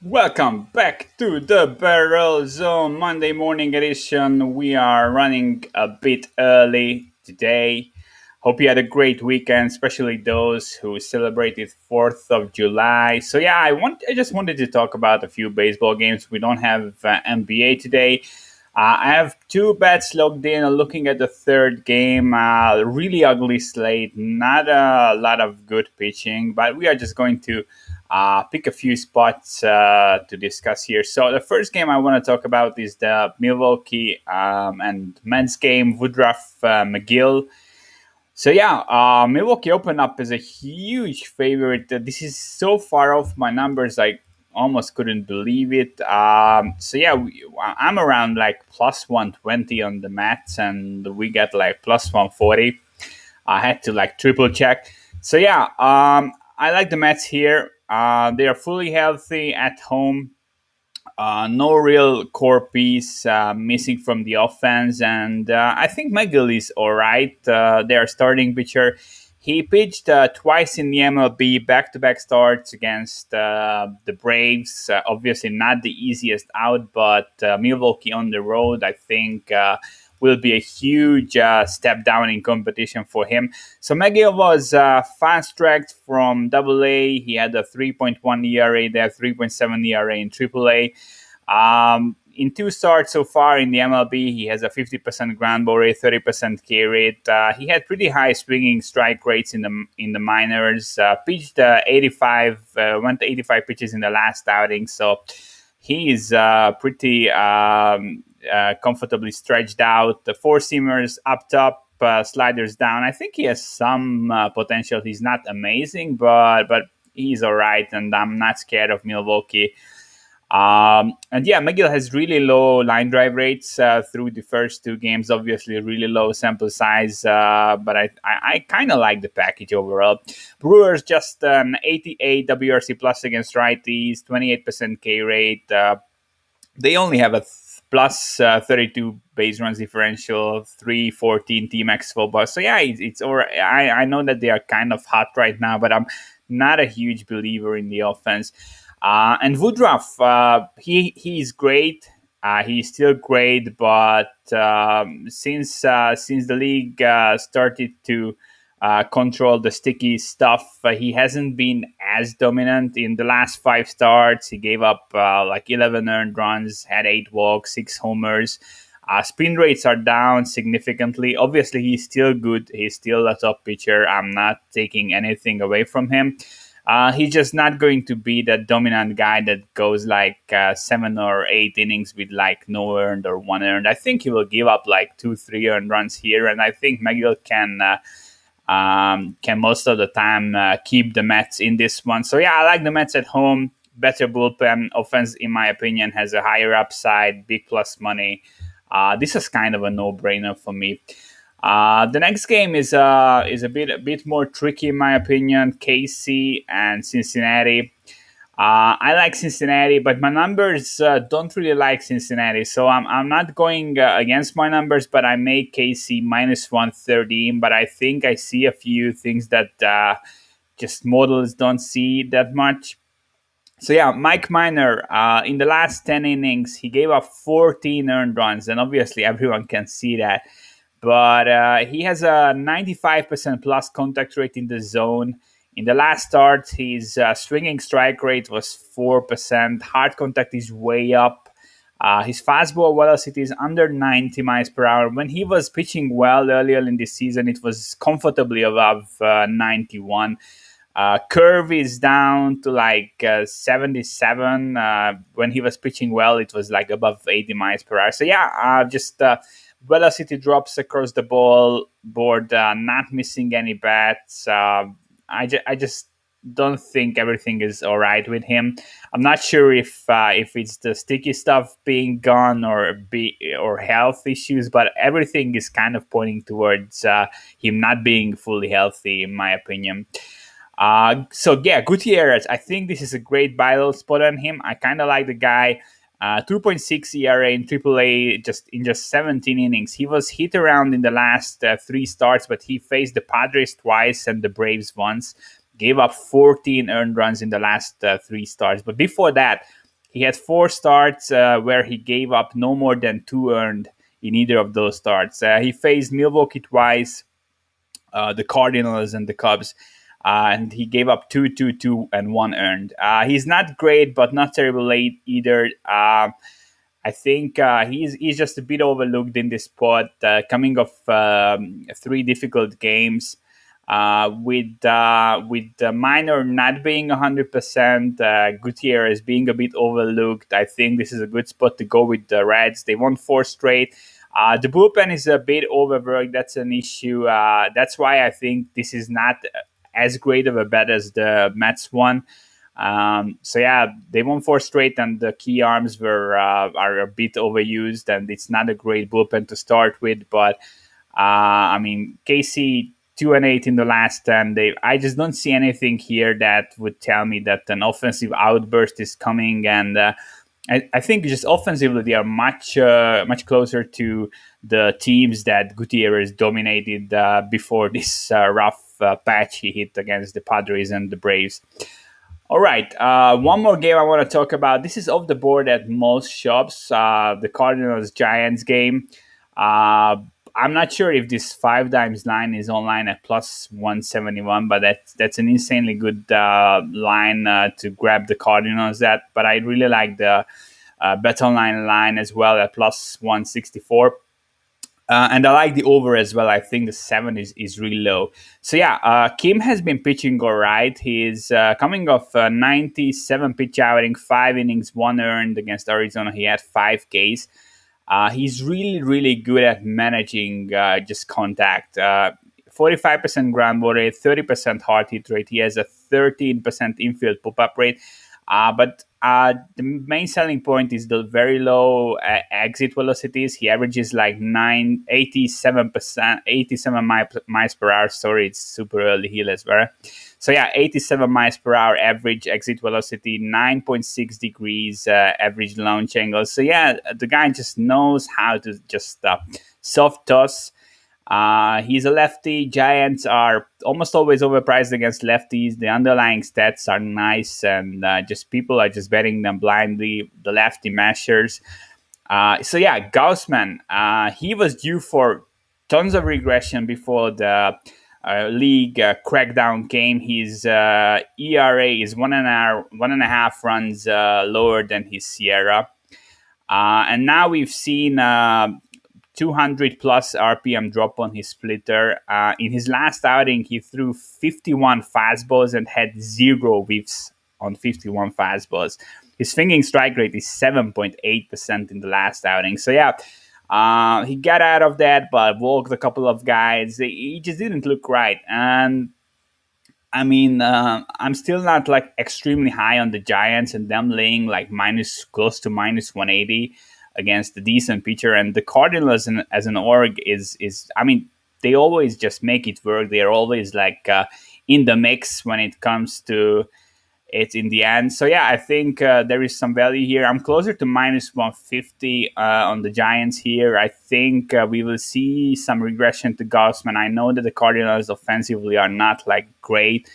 Welcome back to the Barrel Zone Monday morning edition. We are running a bit early today. Hope you had a great weekend, especially those who celebrated 4th of July. So yeah, I just wanted to talk about a few baseball games. We don't have NBA today. I have two bets logged in. Looking at the third game, really ugly slate. Not a lot of good pitching, but we are just going to pick a few spots to discuss here. So the first game I want to talk about is the Milwaukee and Mets game, Woodruff McGill. So yeah, Milwaukee opened up as a huge favorite. This is so far off my numbers, I almost couldn't believe it. So yeah, I'm around like plus 120 on the Mets, and we get like plus 140. I had to like triple check. So yeah, I like the Mets here. They are fully healthy at home. No real core piece missing from the offense, and I think McGill is all right. Their starting pitcher. He pitched twice in the MLB, back-to-back starts against the Braves. Obviously, not the easiest out, but Milwaukee on the road, I think, will be a huge step down in competition for him. So McGill was fast-tracked from Double A. He had a 3.1 ERA there, 3.7 ERA in Triple A. In two starts so far in the MLB, he has a 50% ground ball rate, 30% K rate. He had pretty high swinging strike rates in the minors. Pitched 85, went to 85 pitches in the last outing, so he is pretty comfortably stretched out. The four seamers up top, sliders down. I think he has some potential. He's not amazing, but he's all right, and I'm not scared of Milwaukee. And yeah, McGill has really low line drive rates through the first two games. Obviously, really low sample size, but I kind of like the package overall. Brewers just an 88 WRC plus against righties, 28% K rate. They only have a plus 32 base runs differential, 314 T max full bus. So yeah, it's all right. I know that they are kind of hot right now, but I'm not a huge believer in the offense. And Woodruff, he's great. He's still great, but since the league started to control the sticky stuff, he hasn't been as dominant in the last five starts. He gave up like 11 earned runs, had 8 walks, 6 homers. Spin rates are down significantly. Obviously, he's still good. He's still a top pitcher. I'm not taking anything away from him. He's just not going to be that dominant guy that goes like 7 or 8 innings with like no earned or one earned. I think he will give up like 2, 3 earned runs here, and I think McGill can most of the time keep the Mets in this one. So yeah, I like the Mets at home. Better bullpen offense, in my opinion, has a higher upside, big plus money. This is kind of a no-brainer for me. The next game is a bit more tricky in my opinion. KC and Cincinnati. I like Cincinnati, but my numbers don't really like Cincinnati, so I'm not going against my numbers. But I make KC minus 113. But I think I see a few things that just models don't see that much. So yeah, Mike Miner, in the last 10 innings, he gave up 14 earned runs, and obviously everyone can see that. But he has a 95% plus contact rate in the zone. In the last start, his swinging strike rate was 4%. Hard contact is way up. His fastball velocity is under 90 miles per hour. When he was pitching well earlier in this season, it was comfortably above 91. Curve is down to like 77. When he was pitching well, it was like above 80 miles per hour. So yeah, just velocity drops across the ball board, not missing any bats. I just don't think everything is all right with him. I'm not sure if it's the sticky stuff being gone or health issues, but everything is kind of pointing towards him not being fully healthy, in my opinion. So yeah, Gutierrez. I think this is a great buy low spot on him. I kind of like the guy. 2.6 ERA in AAA just 17 innings. He was hit around in the last three starts, but he faced the Padres twice and the Braves once. Gave up 14 earned runs in the last three starts. But before that, He had four starts where he gave up no more than two earned in either of those starts. He faced Milwaukee twice, the Cardinals and the Cubs. And he gave up two, two, two, and one earned. He's not great, but not terrible late either. I think he's just a bit overlooked in this spot, coming off three difficult games. With the minor not being 100%, Gutierrez being a bit overlooked, I think this is a good spot to go with the Reds. They won four straight. The bullpen is a bit overworked. That's an issue. That's why I think this is not as great of a bet as the Mets one. So yeah, they won four straight, and the key arms are a bit overused, and it's not a great bullpen to start with. But I mean, KC 2-8 in the last 10. I just don't see anything here that would tell me that an offensive outburst is coming, and I think just offensively they are much closer to the teams that Gutierrez dominated before this rough patch he hit against the Padres and the Braves. All right, one more game I want to talk about. This is off the board at most shops. The Cardinals Giants game. I'm not sure if this five dimes line is online at plus 171, but that's an insanely good line to grab the Cardinals at. But I really like the bet online line as well at plus 164. And I like the over as well. I think the 7 is really low. So yeah, Kim has been pitching all right. He's coming off 97 pitch outing, 5 innings, 1 earned against Arizona. He had 5 Ks. He's really, really good at managing just contact. 45% ground ball rate, 30% hard hit rate. He has a 13% infield pop-up rate. But the main selling point is the very low exit velocities. He averages like 87 miles per hour. Sorry, it's super early here as well. So yeah, 87 miles per hour average exit velocity, 9.6 degrees average launch angle. So yeah, the guy just knows how to just soft toss. He's a lefty. Giants are almost always overpriced against lefties. The underlying stats are nice, and just people are just betting them blindly. The lefty mashers. So yeah, Gaussman. He was due for tons of regression before the league crackdown came. His ERA is 1.5 runs lower than his Sierra, and now we've seen 200 plus RPM drop on his splitter. In his last outing, he threw 51 fastballs and had 0 whiffs on 51 fastballs. His swinging strike rate is 7.8% in the last outing. So yeah, he got out of that, but walked a couple of guys. He just didn't look right. And I mean, I'm still not like extremely high on the Giants, and them laying like close to minus 180 against the decent pitcher. And the Cardinals as an org is I mean, they always just make it work. They are always like in the mix when it comes to it in the end. So yeah, I think there is some value here. I'm closer to minus 150 on the Giants here. I think we will see some regression to Gaussman. I know that the Cardinals offensively are not like great.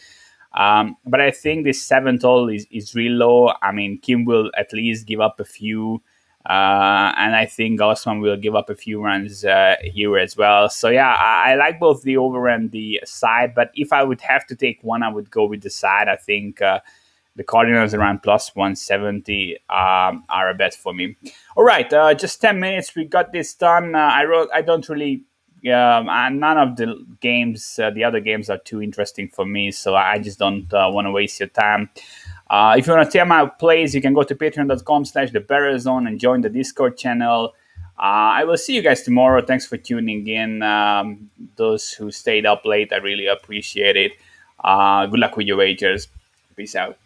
But I think this 7 total is real low. I mean, Kim will at least give up a few. And I think Gaussman will give up a few runs here as well. So yeah, I like both the over and the side. But if I would have to take one, I would go with the side. I think the Cardinals around plus 170 are a bet for me. All right, just 10 minutes. We got this done. I don't really. None of the games, the other games are too interesting for me. So I just don't want to waste your time. If you want to tell my plays, you can go to patreon.com/thebettors and join the Discord channel. I will see you guys tomorrow. Thanks for tuning in. Those who stayed up late, I really appreciate it. Good luck with your wagers. Peace out.